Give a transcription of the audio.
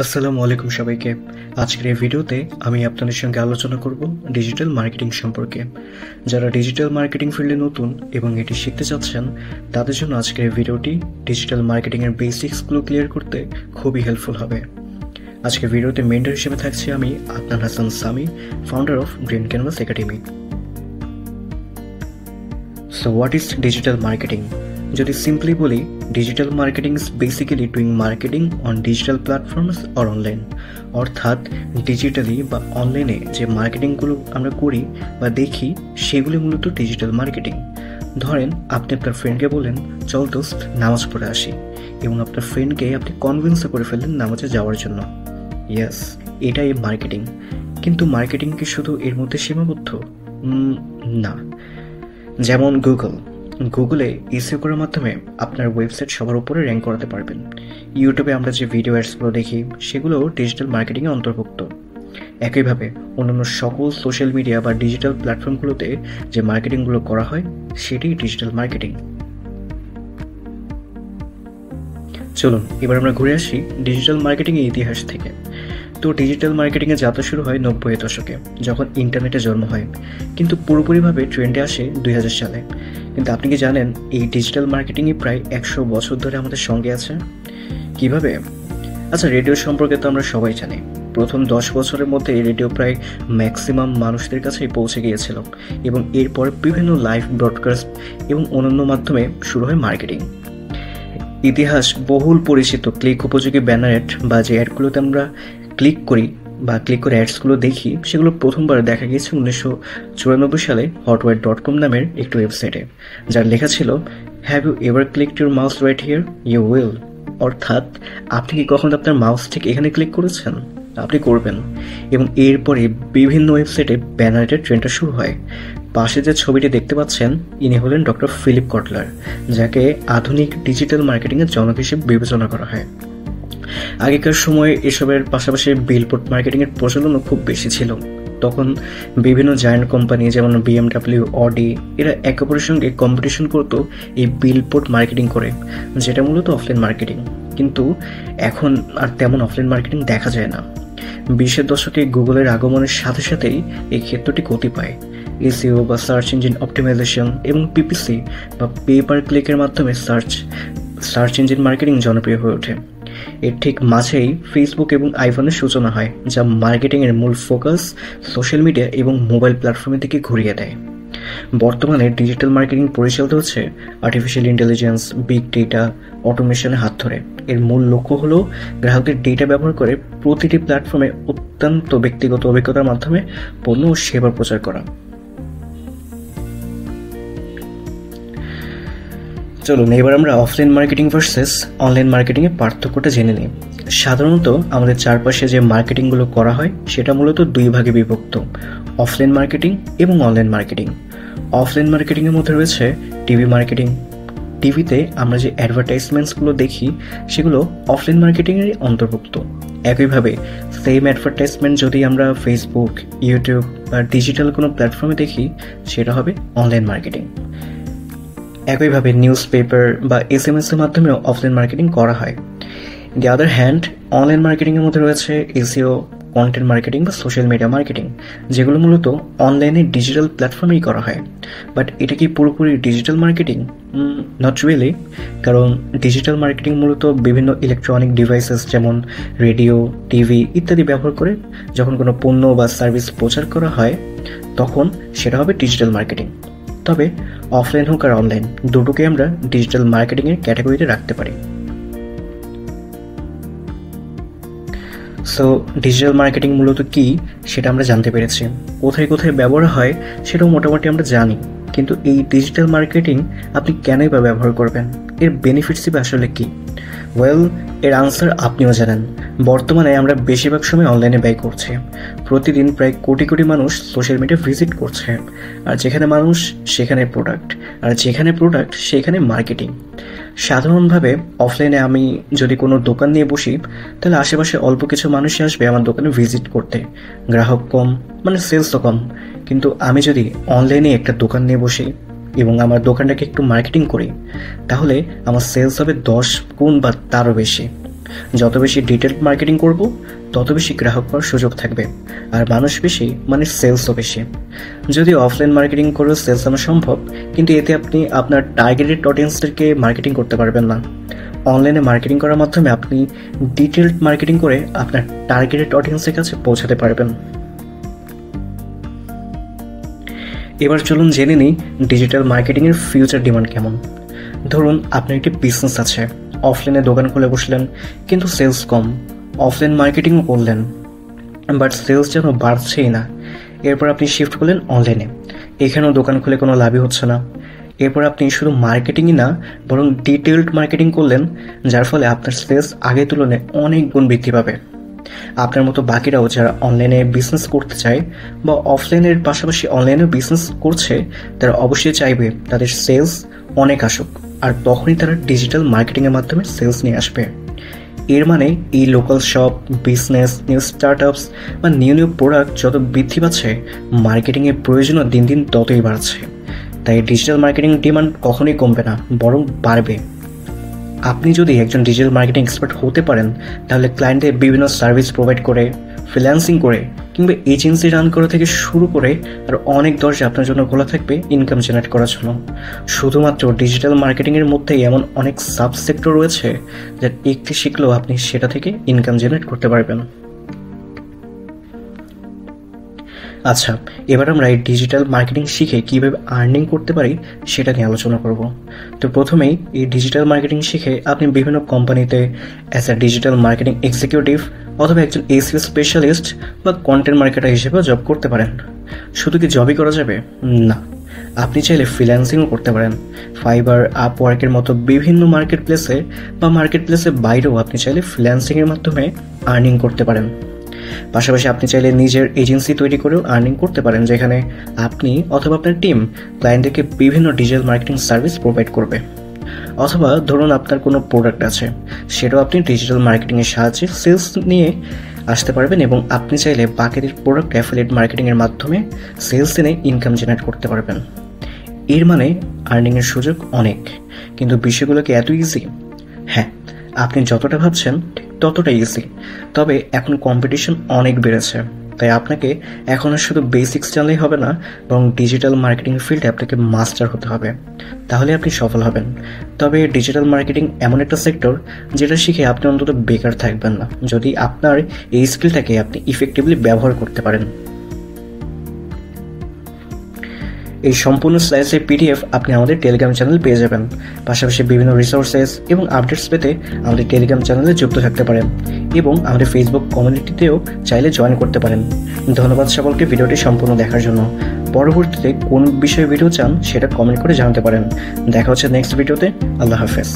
আসসালামু আলাইকুম সবাইকে। আজকের এই ভিডিওতে আমি আপনাদের সঙ্গে আলোচনা করব ডিজিটাল মার্কেটিং সম্পর্কে। যারা ডিজিটাল মার্কেটিং ফিল্ডে নতুন এবং এটি শিখতে চাচ্ছেন তাদের জন্য আজকের এই ভিডিওটি ডিজিটাল মার্কেটিংয়ের বেসিক্সগুলো ক্লিয়ার করতে খুবই হেল্পফুল হবে। আজকের ভিডিওতে মেন্টর হিসেবে থাকছি আমি Adnan Hasan Sami, founder of Green Canvas Academy. So what is digital marketing? যদি সিম্পলি বলি, digital marketing is basically doing marketing on digital platforms or online. অর্থাৎ ডিজিটালি বা অনলাইনে যে মার্কেটিংগুলো আমরা করি বা দেখি সেগুলি মূলত ডিজিটাল মার্কেটিং। ধরেন আপনি আপনার ফ্রেন্ডকে বলেন, চল দোস্ত নামাজ পড়ে আসি, এবং আপনার ফ্রেন্ডকে আপনি কনভিন্সও করে ফেললেন নামাজে যাওয়ার জন্য। ইয়েস, এটাই মার্কেটিং। কিন্তু মার্কেটিং কি শুধু এর মধ্যে সীমাবদ্ধ? না। যেমন গুগলে এসইও করার মাধ্যমে আপনার ওয়েবসাইট সবার উপরে র্যাঙ্ক করাতে পারবেন। ইউটিউবে আমরা যে ভিডিও অ্যাডসগুলো দেখি সেগুলোও ডিজিটাল মার্কেটিংয়ে অন্তর্ভুক্ত। একইভাবে অন্যান্য সকল সোশ্যাল মিডিয়া বা ডিজিটাল প্ল্যাটফর্মগুলোতে যে মার্কেটিংগুলো করা হয় সেটি ডিজিটাল মার্কেটিং। চলুন এবার আমরা ঘুরে আসি ডিজিটাল মার্কেটিংয়ের ইতিহাস থেকে। তো ডিজিটাল মার্কেটিংয়ের যাত্রা শুরু হয় 90-এর দশকে, যখন ইন্টারনেটের জন্ম হয়, কিন্তু পুরোপুরিভাবে ট্রেন্ডে আসে 2000 সালে। কিন্তু আপনি কি জানেন এই ডিজিটাল মার্কেটিংই প্রায় 100 বছর ধরে আমাদের সঙ্গে আছে? কিভাবে? আচ্ছা, রেডিও সম্পর্কে তো আমরা সবাই জানি। প্রথম 10 বছরের মধ্যে এই রেডিও প্রায় ম্যাক্সিমাম মানুষদের কাছেই পৌঁছে গিয়েছিল, এবং এরপর বিভিন্ন লাইভ ব্রডকাস্ট এবং অন্যান্য মাধ্যমে শুরু হয় মার্কেটিং। ইতিহাস বহুল পরিচিত ক্লিক উপযোগী ব্যানার অ্যাড বা যে অ্যাডগুলোতে আমরা ক্লিক করে অ্যাডসগুলো দেখি, সেগুলো প্রথমবার দেখা গিয়েছে 1994 সালে hotwire.com নামের একটি ওয়েবসাইটে, যার লেখা ছিল, have you ever clicked your mouse right here? You will. অর্থাৎ আপনি কি কখনো আপনার মাউস ঠিক এখানে ক্লিক করেছেন? আপনি করবেন। এবং এরপরে বিভিন্ন ওয়েবসাইটে ব্যানারের ট্রেন্ডটা শুরু হয়। পাশে যে ছবিটি দেখতে পাচ্ছেন, ইনি হলেন ডক্টর ফিলিপ কটলার, যাকে আধুনিক ডিজিটাল মার্কেটিংয়ের জনক হিসেবে বিবেচনা করা হয়। আগেকার সময়ে এসবের পাশাপাশি বিলবোর্ড মার্কেটিংয়ের প্রচলনও খুব বেশি ছিল। তখন বিভিন্ন জায়ান্ট কোম্পানি যেমন BMW, অডি, এরা একে অপরের সঙ্গে কম্পিটিশন করতো এই বিলবোর্ড মার্কেটিং করে, যেটা মূলত অফলাইন মার্কেটিং। কিন্তু এখন আর তেমন অফলাইন মার্কেটিং দেখা যায় না। 20-এর দশকে গুগলের আগমনের সাথে সাথেই এই ক্ষেত্রটি গতি পায়। এসইও বা সার্চ ইঞ্জিন অপটিমাইজেশন এবং পিপিসি বা পে পার ক্লিকের মাধ্যমে সার্চ ইঞ্জিন মার্কেটিং জনপ্রিয় হয়ে ওঠে। এর ঠিক মাঝেই ফেসবুক এবং আইফোনের সূচনা হয়, যা মার্কেটিংয়ের মূল ফোকাস সোশ্যাল মিডিয়া এবং মোবাইল প্ল্যাটফর্মের দিকে ঘুরিয়ে দেয়। বর্তমানে ডিজিটাল মার্কেটিং পরিচালিত হচ্ছে আর্টিফিশিয়াল ইন্টেলিজেন্স, বিগ ডেটা, অটোমেশনের হাত ধরে। এর মূল লক্ষ্য হলো গ্রাহকদের ডেটা ব্যবহার করে প্রতিটি প্ল্যাটফর্মে অত্যন্ত ব্যক্তিগত অভিজ্ঞতার মাধ্যমে পণ্য ও সেবা প্রচার করা। চলুন এবার আমরা অফলাইন মার্কেটিং ভার্সেস অনলাইন মার্কেটিংয়ের পার্থক্যটা জেনে নিই। সাধারণত আমাদের চারপাশে যে মার্কেটিংগুলো করা হয় সেটা মূলত দুই ভাগে বিভক্ত: অফলাইন মার্কেটিং এবং অনলাইন মার্কেটিং। অফলাইন মার্কেটিংয়ের মধ্যে রয়েছে টিভি মার্কেটিং। টিভিতে আমরা যে অ্যাডভার্টাইজমেন্টসগুলো দেখি সেগুলো অফলাইন মার্কেটিংয়েরই অন্তর্ভুক্ত। একইভাবে সেম অ্যাডভার্টাইজমেন্ট যদি আমরা ফেসবুক, ইউটিউব বা ডিজিটাল কোনো প্ল্যাটফর্মে দেখি, সেটা হবে অনলাইন মার্কেটিং। একইভাবে নিউজ পেপার বা SMS এর মাধ্যমেও অফলাইন মার্কেটিং করা হয়। দি আদার হ্যান্ড, অনলাইন মার্কেটিংয়ের মধ্যে রয়েছে এসইও, কন্টেন্ট মার্কেটিং বা সোশ্যাল মিডিয়া মার্কেটিং, যেগুলো মূলত অনলাইনে ডিজিটাল প্ল্যাটফর্মেই করা হয়। বাট এটা কি পুরোপুরি ডিজিটাল মার্কেটিং? নট রিয়েলি, কারণ ডিজিটাল মার্কেটিং মূলত বিভিন্ন ইলেকট্রনিক ডিভাইসেস যেমন রেডিও, টিভি ইত্যাদি ব্যবহার করে যখন কোনো পণ্য বা সার্ভিস প্রচার করা হয়, তখন সেটা হবে ডিজিটাল মার্কেটিং। তবে অফলাইন হোক আর অনলাইন, দুটোকে আমরা ডিজিটাল মার্কেটিংয়ের ক্যাটাগরিতে রাখতে পারি। সো ডিজিটাল মার্কেটিং মূলত কি সেটা আমরা জানতে পেরেছি। কোথায় কোথায় ব্যবহার হয় সেটাও মোটামুটি আমরা জানি। কিন্তু এই ডিজিটাল মার্কেটিং আপনি কেনই বা ব্যবহার করবেন? এর বেনিফিটসই বা আসলে কি? ওয়েল, এর আনসার আপনিও জানেন। বর্তমানে আমরা বেশিরভাগ সময় অনলাইনে ব্যয় করছি। প্রতিদিন প্রায় কোটি কোটি মানুষ সোশ্যাল মিডিয়া ভিজিট করছে। আর যেখানে মানুষ সেখানে প্রোডাক্ট, আর যেখানে প্রোডাক্ট সেখানে মার্কেটিং। সাধারণভাবে অফলাইনে আমি যদি কোনো দোকান নিয়ে বসি, তাহলে আশেপাশে অল্প কিছু মানুষই আসবে আমার দোকানে ভিজিট করতে। গ্রাহক কম, মানে সেলসও কম। কিন্তু আমি যদি অনলাইনে একটা দোকান নিয়ে বসি এবং আমার দোকানটাকে একটু মার্কেটিং করি, তাহলে আমার সেলস হবে 10 গুণ বা তারও বেশি। যত বেশি ডিটেলড মার্কেটিং করব তত বেশি গ্রাহক পাওয়ার সুযোগ থাকবে, আর মানুষ বেশি মানে সেলসও বেশি। যদি অফলাইন মার্কেটিং করেও সেলস আনা সম্ভব, কিন্তু এতে আপনি আপনার টার্গেটেড অডিয়েন্সদেরকে মার্কেটিং করতে পারবেন না। অনলাইনে মার্কেটিং করার মাধ্যমে আপনি ডিটেলড মার্কেটিং করে আপনার টার্গেটেড অডিয়েন্সের কাছে পৌঁছাতে পারবেন। এবার চলুন জেনে নিই ডিজিটাল মার্কেটিংয়ের ফিউচার ডিমান্ড কেমন। ধরুন আপনার একটি বিজনেস আছে, অফলাইনে দোকান খুলে বসলেন কিন্তু সেলস কম, অফলাইন মার্কেটিংও করলেন বাট সেলস যেন বাড়ছেই না। এরপর আপনি শিফট করলেন অনলাইনে, এখানেও দোকান খুলে কোনো লাভই হচ্ছে না। এরপর আপনি শুধু মার্কেটিংই না বরং ডিটেলড মার্কেটিং করলেন, যার ফলে আপনার সেলস আগের তুলনায় অনেক গুণ বৃদ্ধি পাবে। আপনার মতো বাকিরাও যারা অনলাইনে বিজনেস করতে চায় বা অফলাইনের পাশাপাশি অনলাইনে বিজনেস করছে, তারা অবশ্যই চাইবে তাদের সেলস অনেক আসুক, আর তখনই তারা ডিজিটাল মার্কেটিংয়ের মাধ্যমে সেলস নিয়ে আসবে। এর মানে এই local shop, business, new startups বা নিউ প্রোডাক্ট যত বৃদ্ধি পাচ্ছে, মার্কেটিংয়ের প্রয়োজনও দিন দিন ততই বাড়ছে। তাই ডিজিটাল মার্কেটিং ডিমান্ড কখনোই কমবে না, বরং বাড়বে। আপনি যদি একজন ডিজিটাল মার্কেটিং এক্সপার্ট হতে পারেন, তাহলে ক্লায়েন্টদের বিভিন্ন সার্ভিস প্রোভাইড করে, ফ্রিল্যান্সিং করে কিংবা এজেন্সি রান করা থেকে শুরু করে আর অনেক দরজা আপনার জন্য খোলা থাকবে ইনকাম জেনারেট করার জন্য। শুধুমাত্র ডিজিটাল মার্কেটিংয়ের মধ্যেই এমন অনেক সাব সেক্টর রয়েছে যার একটি শিখলেও আপনি সেটা থেকে ইনকাম জেনারেট করতে পারবেন। আচ্ছা, এবার আমরা এই ডিজিটাল মার্কেটিং শিখে কীভাবে আর্নিং করতে পারি সেটা নিয়ে আলোচনা করব। তো প্রথমেই এই ডিজিটাল মার্কেটিং শিখে আপনি বিভিন্ন কোম্পানিতে as a digital marketing executive অথবা একজন এসইও স্পেশালিস্ট বা কন্টেন্ট মার্কেটার হিসেবে জব করতে পারেন। শুধু কি জবই করা যাবে? না, আপনি চাইলে ফ্রিল্যান্সিংও করতে পারেন। ফাইবার, আপওয়ার্কের মতো বিভিন্ন মার্কেট প্লেসে বা মার্কেট প্লেসের বাইরেও আপনি চাইলে ফ্রিল্যান্সিংয়ের মাধ্যমে আর্নিং করতে পারেন। পাশাপাশি আপনি চাইলে নিজের এজেন্সি তৈরি করেও আর্নিং করতে পারেন, যেখানে আপনি অথবা আপনার টিম ক্লায়েন্টদেরকে বিভিন্ন ডিজিটাল মার্কেটিং সার্ভিস প্রোভাইড করবে। অথবা ধরুন আপনার কোনো প্রোডাক্ট আছে, সেটাও আপনি ডিজিটাল মার্কেটিংয়ের সাহায্যে সেলস নিয়ে আসতে পারবেন এবং আপনি চাইলে বাকিদের প্রোডাক্ট অ্যাফিলিয়েট মার্কেটিংয়ের মাধ্যমে সেলস এনে ইনকাম জেনারেট করতে পারবেন। এর মানে আর্নিংয়ের সুযোগ অনেক, কিন্তু বিষয়গুলো কি এত ইজি? হ্যাঁ, আপনি যতটা ভাবছেন ঠিক ততটাই ইজি। তবে এখন কম্পিটিশন অনেক বেড়েছে, তাই আপনাকে এখন আর শুধু বেসিক্স জানলেই হবে না, বরং ডিজিটাল মার্কেটিং ফিল্ডে আপনাকে মাস্টার হতে হবে, তাহলে আপনি সফল হবেন। তবে ডিজিটাল মার্কেটিং এমন একটা সেক্টর যেটা শিখে আপনি অন্তত বেকার থাকবেন না, যদি আপনার এই স্কিলটাকে আপনি ইফেক্টিভলি ব্যবহার করতে পারেন। এই সম্পূর্ণ স্লাইডসের পিডিএফ আপনি আমাদের টেলিগ্রাম চ্যানেল পেয়ে যাবেন। পাশাপাশি বিভিন্ন রিসোর্সেস এবং আপডেটস পেতে আমাদের টেলিগ্রাম চ্যানেলে যুক্ত থাকতে পারেন এবং আমাদের ফেসবুক কমিউনিটিতেও চাইলে জয়েন করতে পারেন। ধন্যবাদ সকলকে ভিডিওটি সম্পূর্ণ দেখার জন্য। পরবর্তীতে কোন বিষয়ে ভিডিও চান সেটা কমেন্ট করে জানাতে পারেন। দেখা হচ্ছে নেক্সট ভিডিওতে। আল্লাহ হাফেজ।